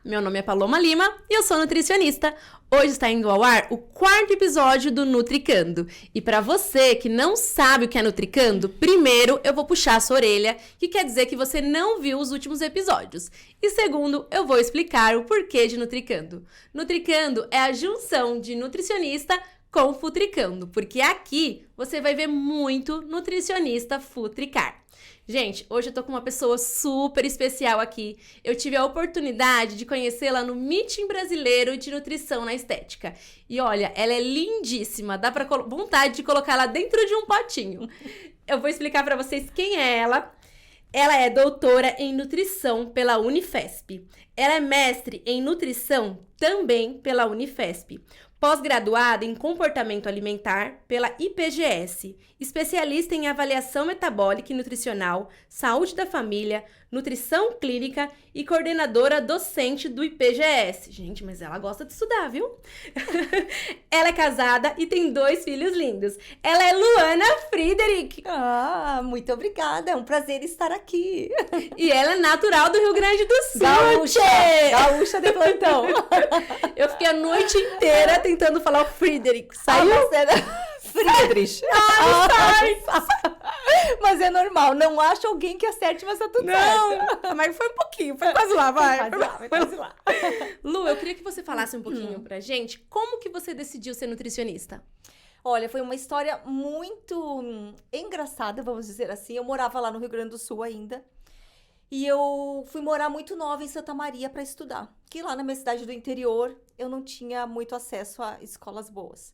meu nome é Paloma Lima e eu sou nutricionista. Hoje está indo ao ar o 4º episódio do Nutricando. E para você que não sabe o que é Nutricando, primeiro eu vou puxar a sua orelha, que quer dizer que você não viu os últimos episódios. E segundo, eu vou explicar o porquê de Nutricando. Nutricando é a junção de nutricionista com futricando, porque aqui você vai ver muito nutricionista futricar. Gente, hoje eu tô com uma pessoa super especial aqui. Eu tive a oportunidade de conhecê-la no Meeting Brasileiro de Nutrição na Estética. E olha, ela é lindíssima, dá pra vontade de colocar ela dentro de um potinho. Eu vou explicar pra vocês quem é ela. Ela é doutora em nutrição pela Unifesp. Ela é mestre em nutrição também pela Unifesp. Pós-graduada em comportamento alimentar pela IPGS, especialista em avaliação metabólica e nutricional, saúde da família, nutrição clínica e coordenadora docente do IPGS. Gente, mas ela gosta de estudar, viu? Ela é casada e tem 2 filhos lindos. Ela é Luana Friedrich. Muito obrigada, é um prazer estar aqui. E ela é natural do Rio Grande do Sul. Gaúcha de plantão. Eu fiquei a noite inteira tentando falar o Friedrich. Saiu? Friedrich. Mas é normal, não acho alguém que acerte, mas tá tudo certo. Não, mas foi um pouquinho, foi quase lá, vai. Foi quase lá. Lu, eu queria que você falasse um pouquinho pra gente como que você decidiu ser nutricionista. Olha, foi uma história muito engraçada, vamos dizer assim. Eu morava lá no Rio Grande do Sul ainda. E eu fui morar muito nova em Santa Maria para estudar. Que lá na minha cidade do interior, eu não tinha muito acesso a escolas boas.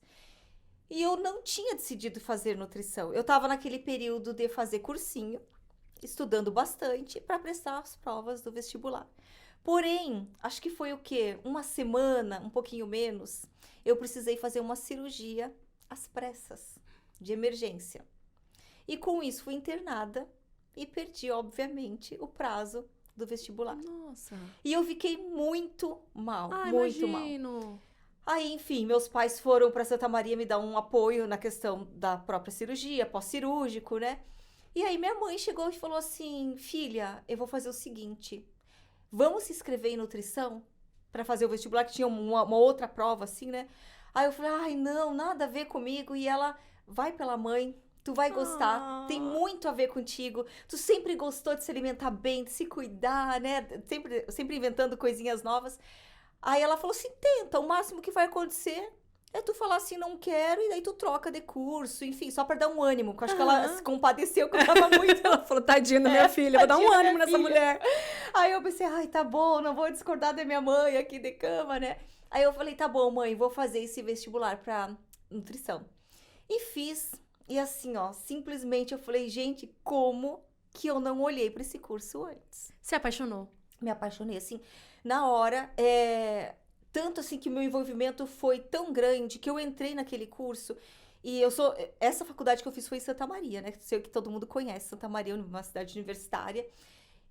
E eu não tinha decidido fazer nutrição. Eu estava naquele período de fazer cursinho, estudando bastante para prestar as provas do vestibular. Porém, acho que foi o quê? Uma semana, um pouquinho menos, eu precisei fazer uma cirurgia às pressas, de emergência. E com isso fui internada e perdi, obviamente, o prazo do vestibular. Nossa. E eu fiquei muito mal, Ai, muito imagino. mal. Aí, enfim, meus pais foram para Santa Maria me dar um apoio na questão da própria cirurgia, pós-cirúrgico, né? E aí minha mãe chegou e falou assim, filha, eu vou fazer o seguinte, vamos se inscrever em nutrição para fazer o vestibular, que tinha uma outra prova assim, né? Aí eu falei, ai, não, nada a ver comigo. E ela, vai pela mãe, tu vai gostar, tem muito a ver contigo. Tu sempre gostou de se alimentar bem, de se cuidar, né? Sempre inventando coisinhas novas. Aí ela falou assim, tenta, o máximo que vai acontecer é tu falar assim, não quero, e daí tu troca de curso, enfim, só pra dar um ânimo, porque eu acho que ela se compadeceu, que eu tava muito... Ela falou, tadinha da minha filha, vou dar um ânimo nessa mulher. Aí eu pensei, ai, tá bom, não vou discordar da minha mãe aqui de cama, né? Aí eu falei, tá bom, mãe, vou fazer esse vestibular pra nutrição. E fiz, e assim, ó, simplesmente eu falei, gente, como que eu não olhei pra esse curso antes? Se apaixonou? Me apaixonei, assim, na hora, tanto assim que o meu envolvimento foi tão grande que eu entrei naquele curso e essa faculdade que eu fiz foi em Santa Maria, né? Sei que todo mundo conhece, Santa Maria, uma cidade universitária.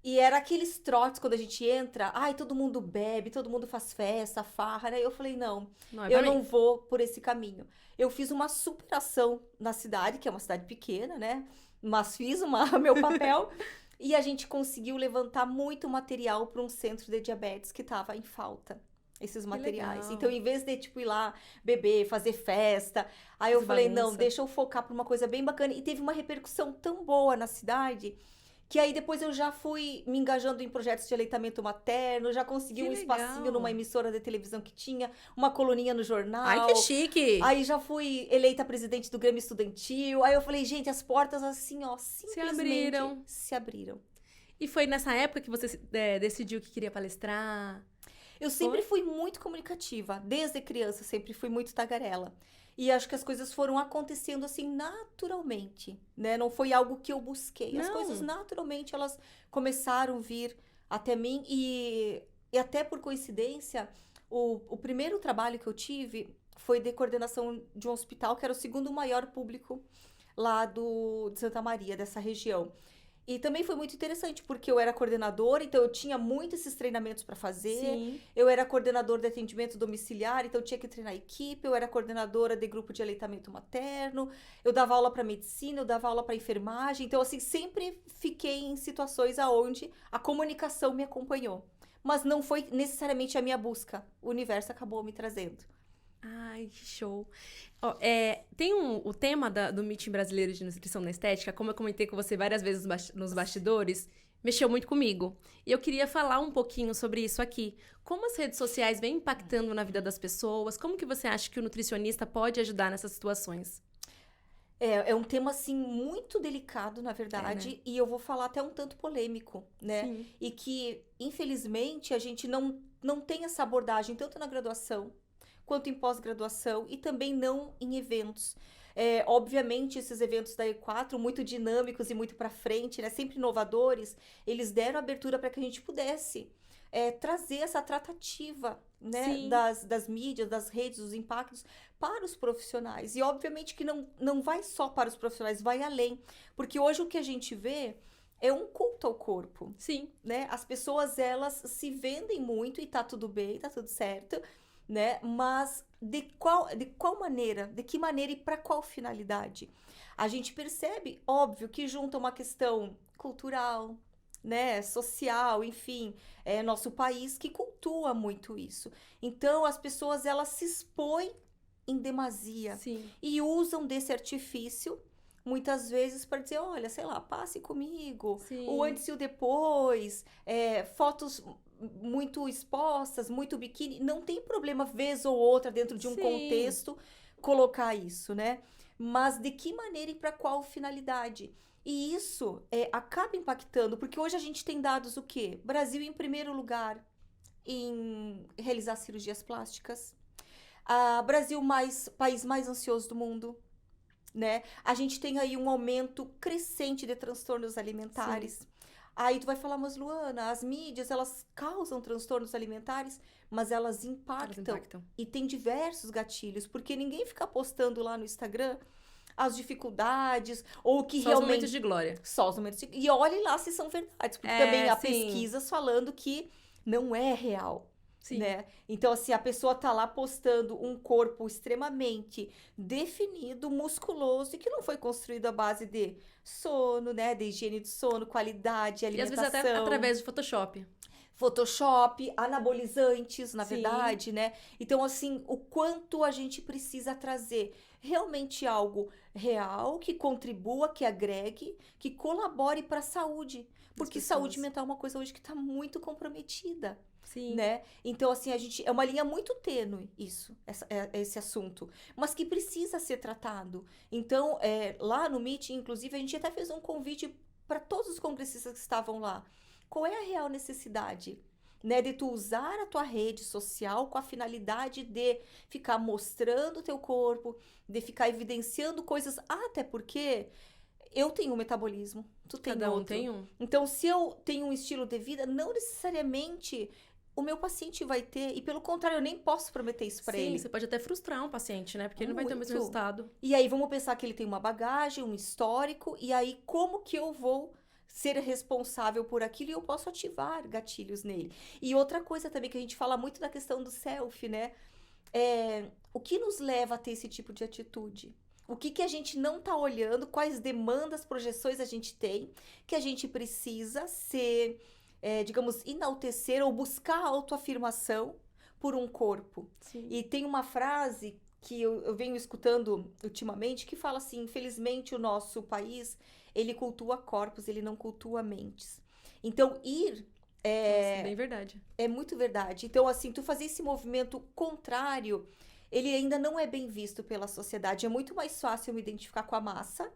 E era aqueles trotes quando a gente entra, ai, todo mundo bebe, todo mundo faz festa, farra, né? Eu falei, não eu não vou por esse caminho. Eu fiz uma superação na cidade, que é uma cidade pequena, né? Mas fiz meu papel. E a gente conseguiu levantar muito material para um centro de diabetes que estava em falta, esses materiais. Legal. Então, em vez de, tipo, ir lá beber, fazer festa, aí eu falei, não, deixa eu focar para uma coisa bem bacana. E teve uma repercussão tão boa na cidade, que aí depois eu já fui me engajando em projetos de aleitamento materno, já consegui um espacinho numa emissora de televisão que tinha, uma coluninha no jornal. Ai, que chique! Aí já fui eleita presidente do Grêmio Estudantil. Aí eu falei, gente, as portas assim, ó, simplesmente se abriram. E foi nessa época que você decidiu que queria palestrar? Eu sempre fui muito comunicativa. Desde criança, sempre fui muito tagarela. E acho que as coisas foram acontecendo assim naturalmente, né? Não foi algo que eu busquei. As coisas naturalmente, elas começaram a vir até mim. E até por coincidência, o primeiro trabalho que eu tive foi de coordenação de um hospital, que era o segundo maior público lá de Santa Maria, dessa região. E também foi muito interessante, porque eu era coordenadora, então eu tinha muitos esses treinamentos para fazer. Sim. Eu era coordenadora de atendimento domiciliar, então eu tinha que treinar a equipe. Eu era coordenadora de grupo de aleitamento materno. Eu dava aula para medicina, eu dava aula para enfermagem. Então, assim, sempre fiquei em situações aonde a comunicação me acompanhou. mas não foi necessariamente a minha busca. O universo acabou me trazendo. Ai, que show. Ó, tem o tema do Meeting Brasileiro de Nutrição na Estética, como eu comentei com você várias vezes nos bastidores, mexeu muito comigo. E eu queria falar um pouquinho sobre isso aqui. Como as redes sociais vêm impactando na vida das pessoas? Como que você acha que o nutricionista pode ajudar nessas situações? É um tema, assim, muito delicado, na verdade, né? e eu vou falar até um tanto polêmico, né? Sim. E que, infelizmente, a gente não tem essa abordagem tanto na graduação quanto em pós-graduação e também não em eventos. Obviamente, esses eventos da E4, muito dinâmicos e muito para frente, né? Sempre inovadores, eles deram abertura para que a gente pudesse trazer essa tratativa, né? Sim. Das mídias, das redes, dos impactos para os profissionais. E obviamente que não vai só para os profissionais, vai além. Porque hoje o que a gente vê é um culto ao corpo, Sim. né? As pessoas, elas se vendem muito e tá tudo bem, tá tudo certo, né? Mas de qual maneira, de que maneira e para qual finalidade? A gente percebe, óbvio, que junta uma questão cultural, né, social, enfim, nosso país que cultua muito isso. Então, as pessoas, elas se expõem em demasia Sim. e usam desse artifício muitas vezes para dizer, olha, sei lá, passe comigo, Sim. o antes e o depois, fotos muito expostas, muito biquíni, não tem problema vez ou outra dentro de um Sim. contexto colocar isso, né? Mas de que maneira e para qual finalidade? E isso acaba impactando, porque hoje a gente tem dados o quê? Brasil em primeiro lugar em realizar cirurgias plásticas. Brasil país mais ansioso do mundo, né? A gente tem aí um aumento crescente de transtornos alimentares. Sim. Aí tu vai falar, mas Luana, as mídias, elas causam transtornos alimentares, mas elas impactam. E tem diversos gatilhos, porque ninguém fica postando lá no Instagram as dificuldades, ou que Só realmente... os momentos de glória. Só os momentos de... E olhe lá se são verdades, porque também há sim. pesquisas falando que não é real. Sim. Né? Então, assim, a pessoa tá lá postando um corpo extremamente definido, musculoso, e que não foi construído à base de sono, né? De higiene de sono, qualidade, E às alimentação. vezes até através de Photoshop. Photoshop, anabolizantes, na Sim. verdade, né? Então, assim, o quanto a gente precisa trazer realmente algo real, que contribua, que agregue, que colabore para a saúde. Porque saúde mental é uma coisa hoje que está muito comprometida. Sim. Né? Então, assim, é uma linha muito tênue esse assunto, mas que precisa ser tratado. Então, lá no Meeting, inclusive, a gente até fez um convite para todos os congressistas que estavam lá. Qual é a real necessidade, né, de tu usar a tua rede social com a finalidade de ficar mostrando o teu corpo, de ficar evidenciando coisas, até porque eu tenho um metabolismo, tu tem Cada um outro. tem um. Então, se eu tenho um estilo de vida, não necessariamente o meu paciente vai ter, e pelo contrário, eu nem posso prometer isso para ele. Sim, você pode até frustrar um paciente, né? Porque ele não vai ter o mesmo Muito. resultado. E aí, vamos pensar que ele tem uma bagagem, um histórico, e aí, como que eu vou ser responsável por aquilo e eu posso ativar gatilhos nele? E outra coisa também, que a gente fala muito da questão do self, né? O que nos leva a ter esse tipo de atitude? O que a gente não tá olhando, quais demandas, projeções a gente tem, que a gente precisa ser, digamos, enaltecer ou buscar autoafirmação por um corpo. Sim. E tem uma frase que eu venho escutando ultimamente, que fala assim, infelizmente o nosso país, ele cultua corpos, ele não cultua mentes. Então, Nossa, bem verdade. É muito verdade. Então, assim, tu fazer esse movimento contrário, ele ainda não é bem visto pela sociedade. É muito mais fácil eu me identificar com a massa,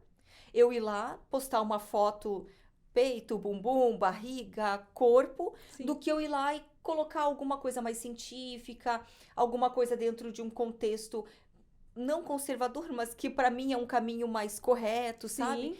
eu ir lá, postar uma foto, peito, bumbum, barriga, corpo, Sim. do que eu ir lá e colocar alguma coisa mais científica, alguma coisa dentro de um contexto não conservador, mas que para mim é um caminho mais correto, sabe? Sim.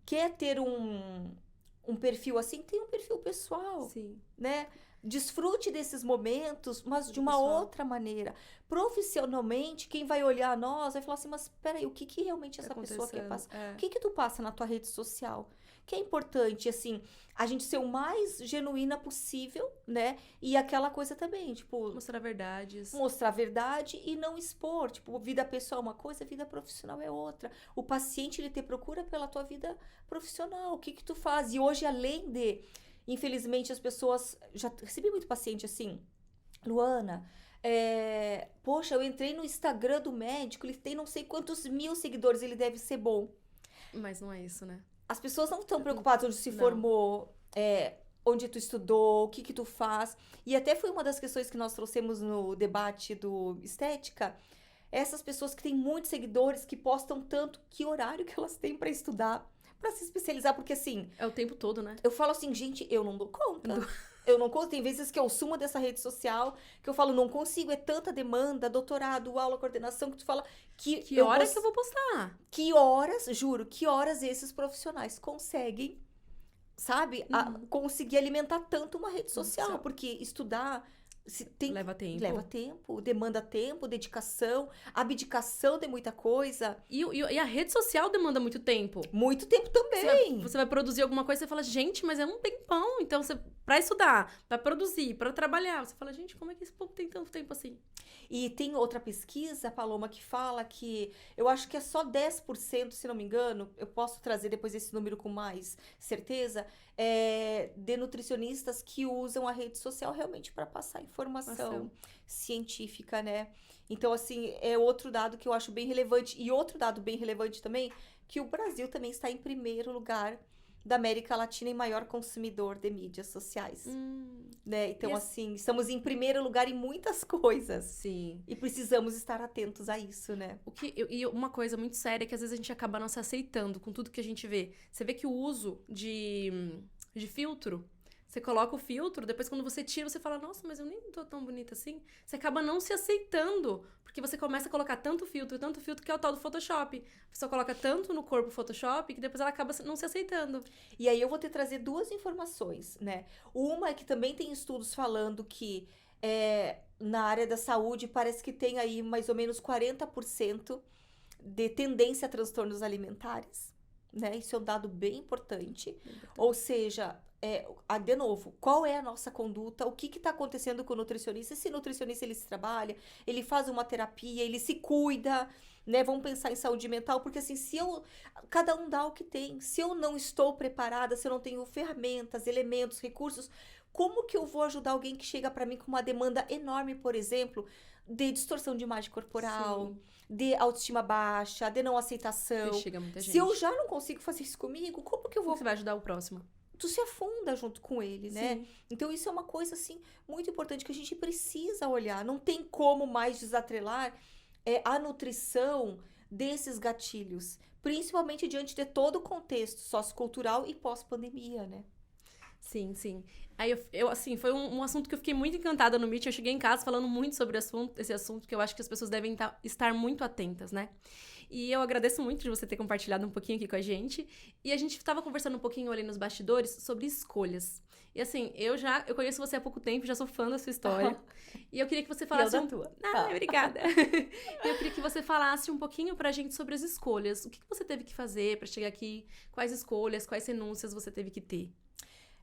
Quer ter um perfil assim, tem um perfil pessoal, Sim. né? Desfrute desses momentos, mas de uma pessoal. outra maneira. Profissionalmente, quem vai olhar a nós vai falar assim, mas peraí, o que realmente essa pessoa quer passar? O que tu passa na tua rede social? Que é importante, assim, a gente ser o mais genuína possível, né? E aquela coisa também, tipo... Mostrar verdades. Mostrar a verdade e não expor. Tipo, vida pessoal é uma coisa, vida profissional é outra. O paciente, ele te procura pela tua vida profissional. O que tu faz? E hoje, além de Infelizmente, as pessoas... Já recebi muito paciente assim, Luana, poxa, eu entrei no Instagram do médico, ele tem não sei quantos mil seguidores, ele deve ser bom. Mas não é isso, né? As pessoas não estão preocupadas onde se formou, onde tu estudou, o que tu faz. E até foi uma das questões que nós trouxemos no debate do Estética. Essas pessoas que têm muitos seguidores, que postam tanto, que horário que elas têm para estudar, para se especializar. Porque assim... É o tempo todo, né? Eu falo assim, gente, eu não dou conta. Eu não consigo, tem vezes que eu sumo dessa rede social, que eu falo, não consigo, é tanta demanda, doutorado, aula, coordenação, que tu fala que hora que eu vou postar? Que horas, juro, que horas esses profissionais conseguem, sabe, conseguir alimentar tanto uma rede social, porque estudar leva tempo. Leva tempo, demanda tempo, dedicação, abdicação de muita coisa. E a rede social demanda muito tempo. Muito tempo também. Você vai produzir alguma coisa, você fala, gente, mas é um tempão. Então, pra estudar, pra produzir, pra trabalhar, você fala, gente, como é que esse povo tem tanto tempo assim? E tem outra pesquisa, Paloma, que fala que eu acho que é só 10%, se não me engano, eu posso trazer depois esse número com mais certeza, de nutricionistas que usam a rede social realmente para passar informação científica, né? Então, assim, é outro dado que eu acho bem relevante. E outro dado bem relevante também, que o Brasil também está em primeiro lugar da América Latina em maior consumidor de mídias sociais. Né? Então, assim, estamos em primeiro lugar em muitas coisas. Sim. E precisamos estar atentos a isso, né? E uma coisa muito séria é que às vezes a gente acaba não se aceitando com tudo que a gente vê. Você vê que o uso de filtro, você coloca o filtro, depois quando você tira, você fala, nossa, mas eu nem tô tão bonita assim. Você acaba não se aceitando, porque você começa a colocar tanto filtro, que é o tal do Photoshop. A pessoa coloca tanto no corpo Photoshop, que depois ela acaba não se aceitando. E aí eu vou te trazer duas informações, né? Uma é que também tem estudos falando que na área da saúde parece que tem aí mais ou menos 40% de tendência a transtornos alimentares, né? Isso é um dado bem importante. Ou seja... de novo, qual é a nossa conduta, o que está acontecendo com o nutricionista, esse nutricionista ele se trabalha, ele faz uma terapia, ele se cuida, né, vamos pensar em saúde mental, porque assim, cada um dá o que tem, se eu não estou preparada, se eu não tenho ferramentas, elementos, recursos, como que eu vou ajudar alguém que chega para mim com uma demanda enorme, por exemplo, de distorção de imagem corporal, de autoestima baixa, de não aceitação, chega muita gente. Se eu já não consigo fazer isso comigo, como que eu vou... Como você vai ajudar o próximo? Tu se afunda junto com ele, né? Sim. Então, isso é uma coisa, assim, muito importante que a gente precisa olhar. Não tem como mais desatrelar a nutrição desses gatilhos. Principalmente diante de todo o contexto sociocultural e pós-pandemia, né? Sim, sim. Aí, assim, foi um assunto que eu fiquei muito encantada no Meet. Eu cheguei em casa falando muito sobre esse assunto, que eu acho que as pessoas devem estar muito atentas, né? E eu agradeço muito de você ter compartilhado um pouquinho aqui com a gente. E a gente estava conversando um pouquinho ali nos bastidores sobre escolhas. E assim, eu conheço você há pouco tempo, já sou fã da sua história. E eu queria que você falasse... Obrigada. E eu queria que você falasse um pouquinho pra gente sobre as escolhas. O que você teve que fazer pra chegar aqui? Quais escolhas, quais renúncias você teve que ter?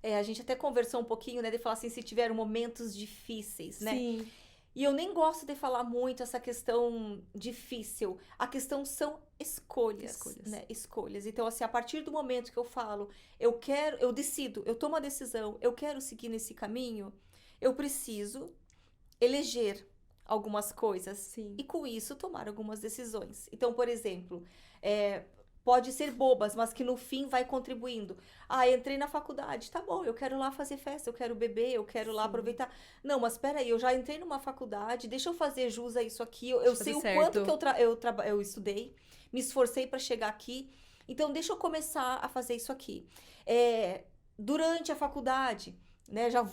A gente até conversou um pouquinho, né? De falar assim, se tiveram momentos difíceis, né? Sim. E eu nem gosto de falar muito essa questão difícil. A questão são escolhas. Né? Escolhas. Então, assim, a partir do momento que eu falo, eu decido, eu tomo a decisão, eu quero seguir nesse caminho, eu preciso eleger algumas coisas. Sim. E com isso, tomar algumas decisões. Então, por exemplo, pode ser bobas, mas que no fim vai contribuindo. Entrei na faculdade, tá bom, eu quero lá fazer festa, eu quero beber, eu quero lá aproveitar. Não, mas peraí, eu já entrei numa faculdade, deixa eu fazer jus a isso aqui, eu sei o quanto que eu estudei, me esforcei para chegar aqui, então deixa eu começar a fazer isso aqui. Durante a faculdade, né, já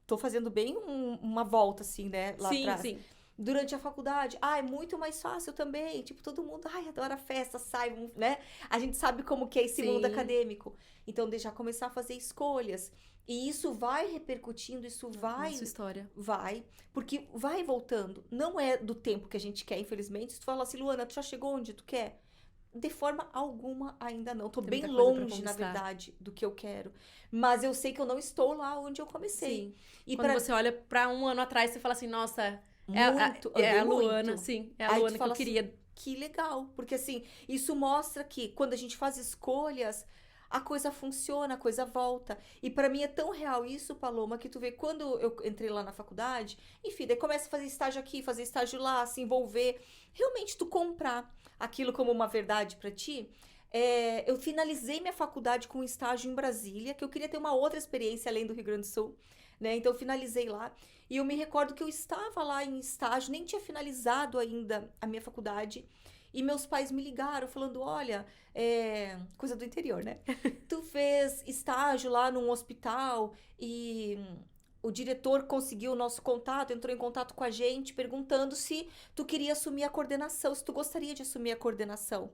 tô fazendo bem uma volta assim, né, lá atrás. Sim. Durante a faculdade, é muito mais fácil também, tipo, todo mundo, adora festa, sai, né? A gente sabe como que é esse mundo acadêmico. Então, deixar começar a fazer escolhas. E isso vai repercutindo, isso vai... Nossa história. Vai, porque vai voltando. Não é do tempo que a gente quer, infelizmente. Se tu fala assim, Luana, tu já chegou onde tu quer? De forma alguma, ainda não. Tô bem longe, na verdade, do que eu quero. Mas eu sei que eu não estou lá onde eu comecei. Sim. E quando você olha pra um ano atrás, você fala assim, nossa... Muito, a Luana, sim. É a Luana que eu queria. Assim, que legal. Porque, assim, isso mostra que quando a gente faz escolhas, a coisa funciona, a coisa volta. E pra mim é tão real isso, Paloma, que tu vê, quando eu entrei lá na faculdade, enfim, daí começa a fazer estágio aqui, fazer estágio lá, se envolver. Realmente, tu comprar aquilo como uma verdade pra ti. Eu finalizei minha faculdade com um estágio em Brasília, que eu queria ter uma outra experiência além do Rio Grande do Sul, né? Então, eu finalizei lá. E eu me recordo que eu estava lá em estágio, nem tinha finalizado ainda a minha faculdade. E meus pais me ligaram falando, olha, coisa do interior, né? Tu fez estágio lá num hospital e o diretor conseguiu o nosso contato, entrou em contato com a gente, perguntando se tu queria assumir a coordenação, se tu gostaria de assumir a coordenação.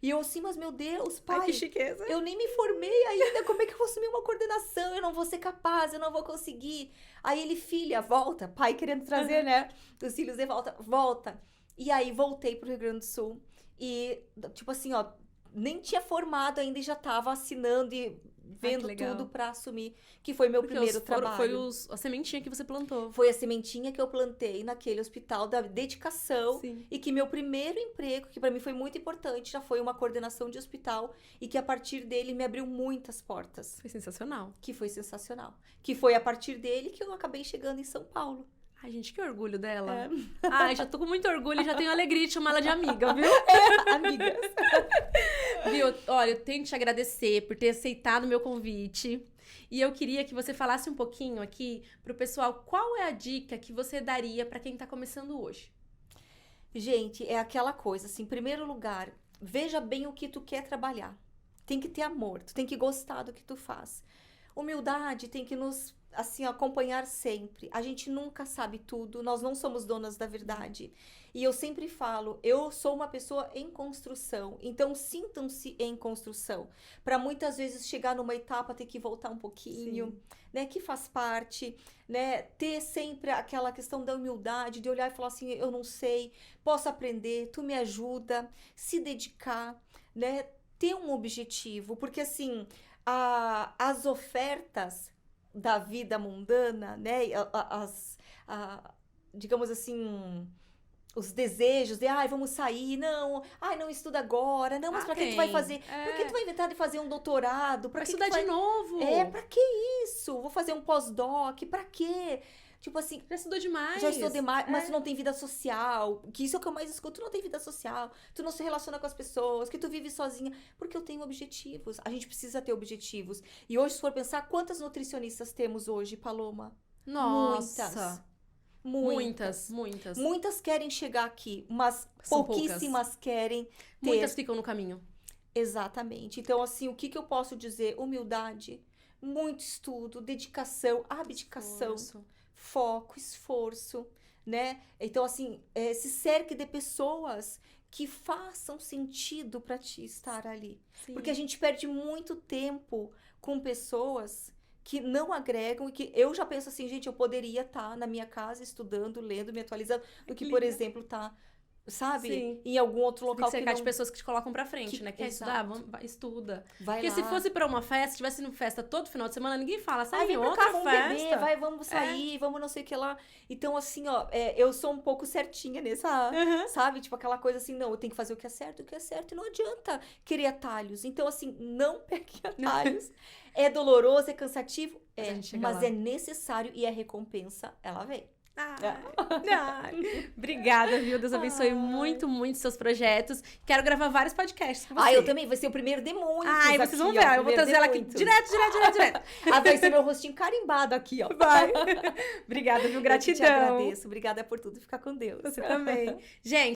E eu assim, mas meu Deus, pai, Ai, que chiqueza. eu nem me formei ainda, como é que eu vou assumir uma coordenação? Eu não vou ser capaz, eu não vou conseguir. Aí ele, filha, volta, pai querendo trazer, né, os filhos de volta, volta. E aí voltei pro Rio Grande do Sul e, tipo assim, ó, nem tinha formado ainda e já tava assinando e vendo tudo pra assumir, que foi meu primeiro trabalho. Foi a sementinha que você plantou. Foi a sementinha que eu plantei naquele hospital da dedicação. Sim. E que meu primeiro emprego, que pra mim foi muito importante, já foi uma coordenação de hospital e que a partir dele me abriu muitas portas. Foi sensacional. Que foi sensacional. Que foi a partir dele que eu acabei chegando em São Paulo. Ai, gente, que orgulho dela. Ai, já tô com muito orgulho e já tenho alegria de chamar ela de amiga, viu? Amigas. Viu? Olha, eu tenho que te agradecer por ter aceitado o meu convite. E eu queria que você falasse um pouquinho aqui pro pessoal qual é a dica que você daria pra quem tá começando hoje. Gente, é aquela coisa, assim, em primeiro lugar, veja bem o que tu quer trabalhar. Tem que ter amor, tu tem que gostar do que tu faz. Humildade tem que nos, assim, acompanhar sempre. A gente nunca sabe tudo, nós não somos donas da verdade. E eu sempre falo, eu sou uma pessoa em construção, então sintam-se em construção. Para muitas vezes chegar numa etapa ter que voltar um pouquinho, né, que faz parte, né, ter sempre aquela questão da humildade, de olhar e falar assim, eu não sei, posso aprender, tu me ajuda, se dedicar, né, ter um objetivo, porque assim, as ofertas da vida mundana, né, digamos assim, os desejos de, vamos sair, não estuda agora, não, mas pra que tu vai fazer? Por que tu vai inventar de fazer um doutorado? Pra estudar de novo. Pra que isso? Vou fazer um pós-doc, pra quê? Tipo assim... Já estudou demais. Já estudou demais, mas tu não tem vida social. Que isso é o que eu mais escuto, tu não tem vida social. Tu não se relaciona com as pessoas, que tu vive sozinha. Porque eu tenho objetivos. A gente precisa ter objetivos. E hoje, se for pensar, quantas nutricionistas temos hoje, Paloma? Nossa! Muitas. Muitas querem chegar aqui, mas São pouquíssimas poucas. Querem ter. Muitas ficam no caminho. Exatamente. Então, assim, o que eu posso dizer? Humildade, muito estudo, dedicação, abdicação, foco, esforço, né? Então, assim, se cerque de pessoas que façam sentido para ti estar ali. Sim. Porque a gente perde muito tempo com pessoas que não agregam e que eu já penso assim, gente, eu poderia estar na minha casa estudando, lendo, me atualizando, do que, por exemplo, sabe? Sim. Em algum outro local que não... de pessoas que te colocam pra frente, né? Quer estudar? Estuda. Porque se fosse pra uma festa, se tivesse festa todo final de semana, ninguém fala, sai em outra vamos festa. Beber, vamos sair, vamos não sei o que lá. Então, assim, ó, eu sou um pouco certinha nessa, sabe? Tipo, aquela coisa assim, não, eu tenho que fazer o que é certo, e não adianta querer atalhos. Então, assim, não pegue atalhos. É doloroso, é cansativo, mas é necessário e a recompensa, ela vem. Obrigada, viu? Deus abençoe muito, muito seus projetos. Quero gravar vários podcasts com você. Eu também. Vai ser o primeiro de muitos. Vocês vão ver. Eu vou trazer ela aqui direto. Vai ser meu rostinho carimbado aqui, ó. Vai. Obrigada, viu? Gratidão. Eu te agradeço. Obrigada por tudo. Fica com Deus. Você também. Gente,